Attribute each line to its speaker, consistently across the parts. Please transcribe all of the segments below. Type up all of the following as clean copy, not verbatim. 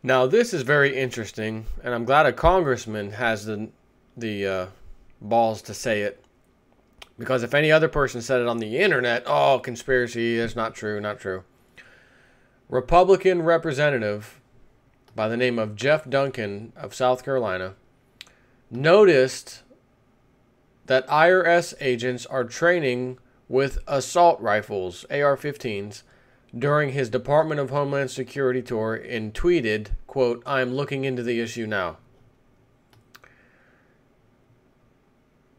Speaker 1: Now, this is very interesting, and I'm glad a congressman has the balls to say it. Because if any other person said it on the internet, oh, conspiracy, it's not true, not true. Republican representative by the name of Jeff Duncan of South Carolina noticed that IRS agents are training with assault rifles, AR-15s, during his Department of Homeland Security tour and tweeted, quote, "I'm looking into the issue now."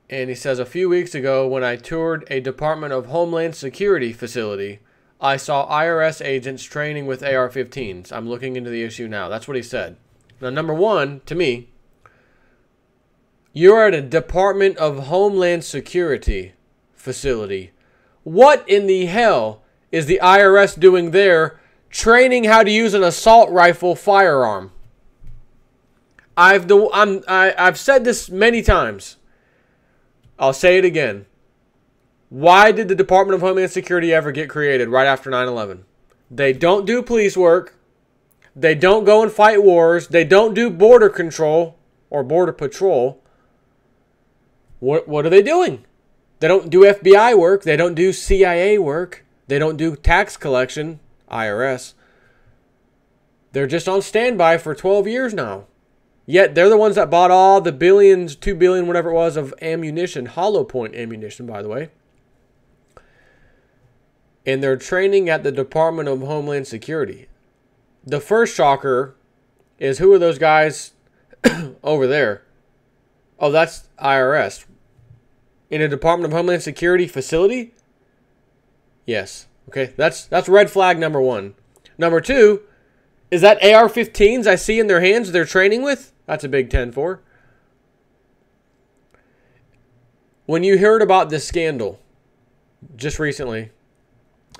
Speaker 1: And he says, a few weeks ago when I toured a Department of Homeland Security facility, I saw IRS agents training with AR-15s. I'm looking into the issue now. That's what he said. Now, number one, to me, you're at a Department of Homeland Security facility. What in the hell is the IRS doing there training how to use an assault rifle firearm? I've said this many times. I'll say it again. Why did the Department of Homeland Security ever get created right after 9/11? They don't do police work. They don't go and fight wars. They don't do border control or border patrol. What are they doing? They don't do FBI work. They don't do CIA work. They don't do tax collection, IRS. They're just on standby for 12 years now. Yet they're the ones that bought all the billions, 2 billion, whatever it was, of ammunition, hollow point ammunition, by the way. And they're training at the Department of Homeland Security. The first shocker is, who are those guys over there? Oh, that's IRS. In a Department of Homeland Security facility? Yes. Okay, that's red flag number one. Number two, is that AR-15s I see in their hands they're training with? That's a big 10-4. When you heard about this scandal just recently,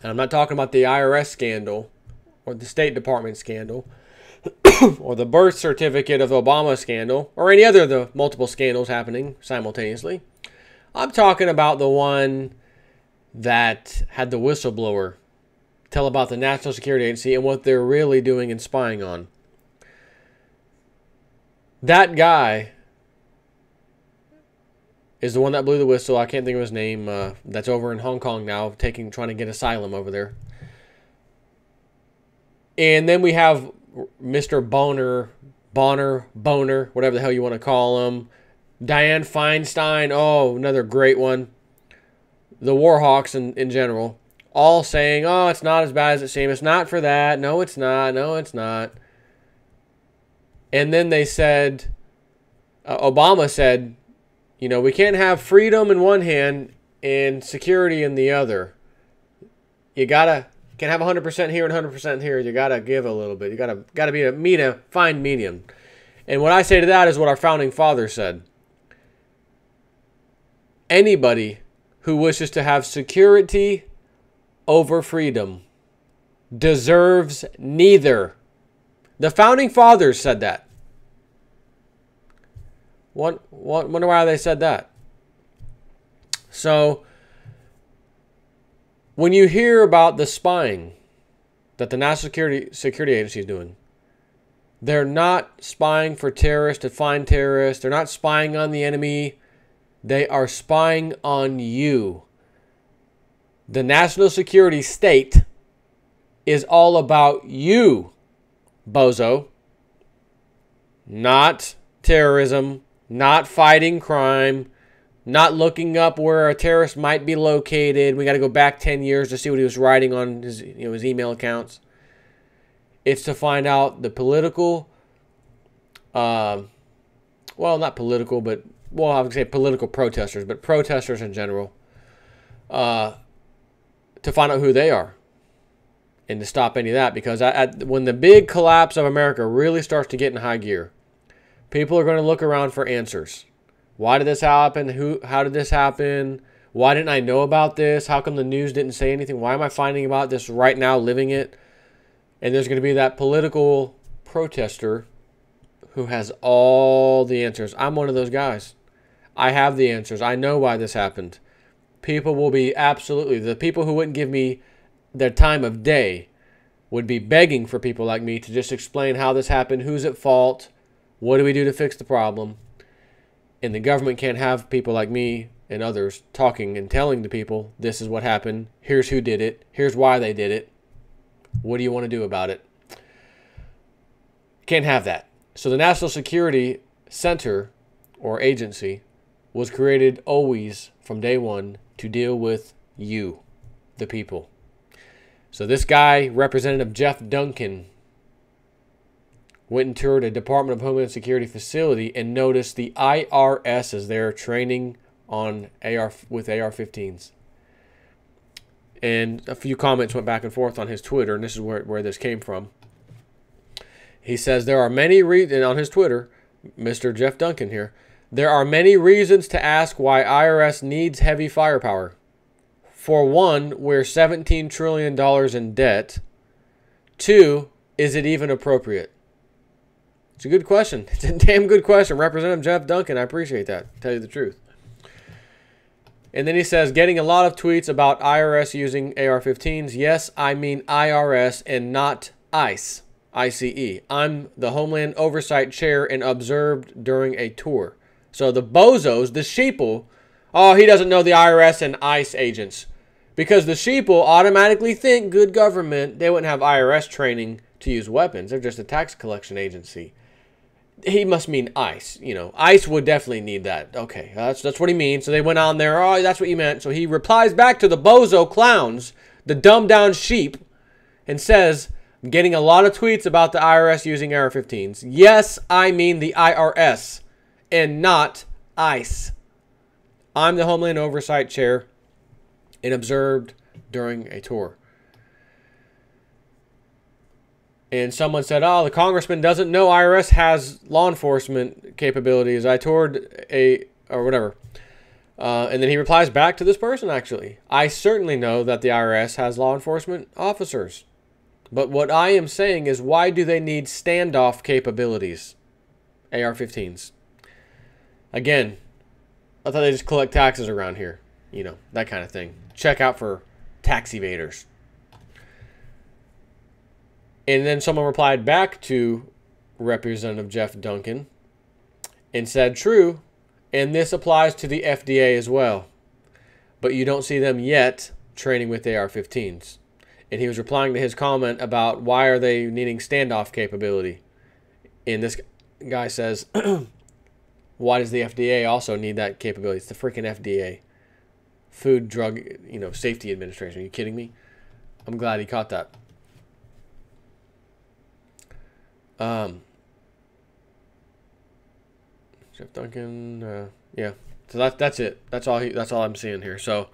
Speaker 1: and I'm not talking about the IRS scandal or the State Department scandal or the birth certificate of Obama scandal or any other of the multiple scandals happening simultaneously. I'm talking about the one that had the whistleblower tell about the National Security Agency and what they're really doing and spying on. That guy is the one that blew the whistle. I can't think of his name. That's over in Hong Kong now, trying to get asylum over there. And then we have Mr. Bonner, whatever the hell you want to call him. Dianne Feinstein, oh, another great one. The Warhawks in general, all saying, oh, it's not as bad as it seems. It's not for that. No, it's not. No, it's not. And then they said, Obama said, you know, we can't have freedom in one hand and security in the other. You can't have 100% here and 100% here. You gotta give a little bit. You gotta meet a fine medium. And what I say to that is what our founding fathers said. Anybody who wishes to have security over freedom deserves neither. The founding fathers said that. Wonder why they said that. So, when you hear about the spying that the National Security Agency is doing, they're not spying for terrorists to find terrorists. They're not spying on the enemy. They are spying on you. The national security state is all about you, bozo. Not terrorism, not fighting crime, not looking up where a terrorist might be located. We got to go back 10 years to see what he was writing on his email accounts. It's to find out the political, well, not political, but, well, I would say political protesters, but protesters in general, to find out who they are and to stop any of that. Because when the big collapse of America really starts to get in high gear, people are going to look around for answers. Why did this happen? How did this happen? Why didn't I know about this? How come the news didn't say anything? Why am I finding about this right now, living it? And there's going to be that political protester who has all the answers. I'm one of those guys. I have the answers. I know why this happened. People will be absolutely, the people who wouldn't give me their time of day would be begging for people like me to just explain how this happened, who's at fault, what do we do to fix the problem. And the government can't have people like me and others talking and telling the people, this is what happened, here's who did it, here's why they did it, what do you want to do about it? Can't have that. So the National Security Center or agency was created always from day one to deal with you, the people. So this guy, Representative Jeff Duncan, went and toured a Department of Homeland Security facility and noticed the IRS is there training on with AR-15s. And a few comments went back and forth on his Twitter, and this is where this came from. He says there are many reasons, on his Twitter, Mr. Jeff Duncan here, there are many reasons to ask why IRS needs heavy firepower. For one, we're $17 trillion in debt. Two, is it even appropriate? It's a good question. It's a damn good question. Representative Jeff Duncan, I appreciate that, to tell you the truth. And then he says, getting a lot of tweets about IRS using AR-15s. Yes, I mean IRS and not ICE. ICE. I'm the Homeland Oversight Chair and observed during a tour. So the bozos, the sheeple, oh, he doesn't know the IRS and ICE agents. Because the sheeple automatically think good government, they wouldn't have IRS training to use weapons. They're just a tax collection agency. He must mean ICE. You know, ICE would definitely need that. Okay, that's what he means. So they went on there, oh, that's what you meant. So he replies back to the bozo clowns, the dumbed down sheep, and says, I'm getting a lot of tweets about the IRS using AR-15s. Yes, I mean the IRS and not ICE. I'm the Homeland Oversight Chair and observed during a tour. And someone said, oh, the congressman doesn't know IRS has law enforcement capabilities. I toured or whatever. And then he replies back to this person, actually. I certainly know that the IRS has law enforcement officers. But what I am saying is, why do they need standoff capabilities? AR-15s. Again, I thought they just collect taxes around here. You know, that kind of thing. Check out for tax evaders. And then someone replied back to Representative Jeff Duncan and said, true, and this applies to the FDA as well. But you don't see them yet training with AR-15s. And he was replying to his comment about why are they needing standoff capability. And this guy says, why does the FDA also need that capability? It's the freaking FDA. Food, Drug, Safety Administration. Are you kidding me? I'm glad he caught that. Jeff Duncan, yeah. So that's it. That's all I'm seeing here. So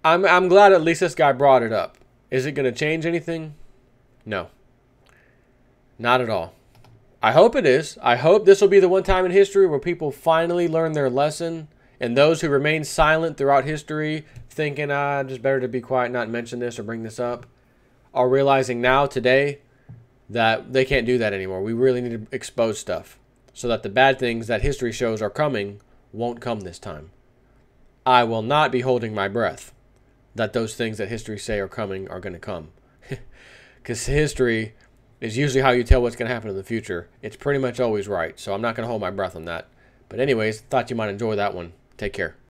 Speaker 1: I'm glad at least this guy brought it up. Is it going to change anything? No. Not at all. I hope it is. I hope this will be the one time in history where people finally learn their lesson, and those who remain silent throughout history, thinking, just better to be quiet, not mention this or bring this up, are realizing now, today, that they can't do that anymore. We really need to expose stuff so that the bad things that history shows are coming won't come this time. I will not be holding my breath that those things that history say are coming are going to come. Because history is usually how you tell what's going to happen in the future. It's pretty much always right. So I'm not going to hold my breath on that. But anyways, thought you might enjoy that one. Take care.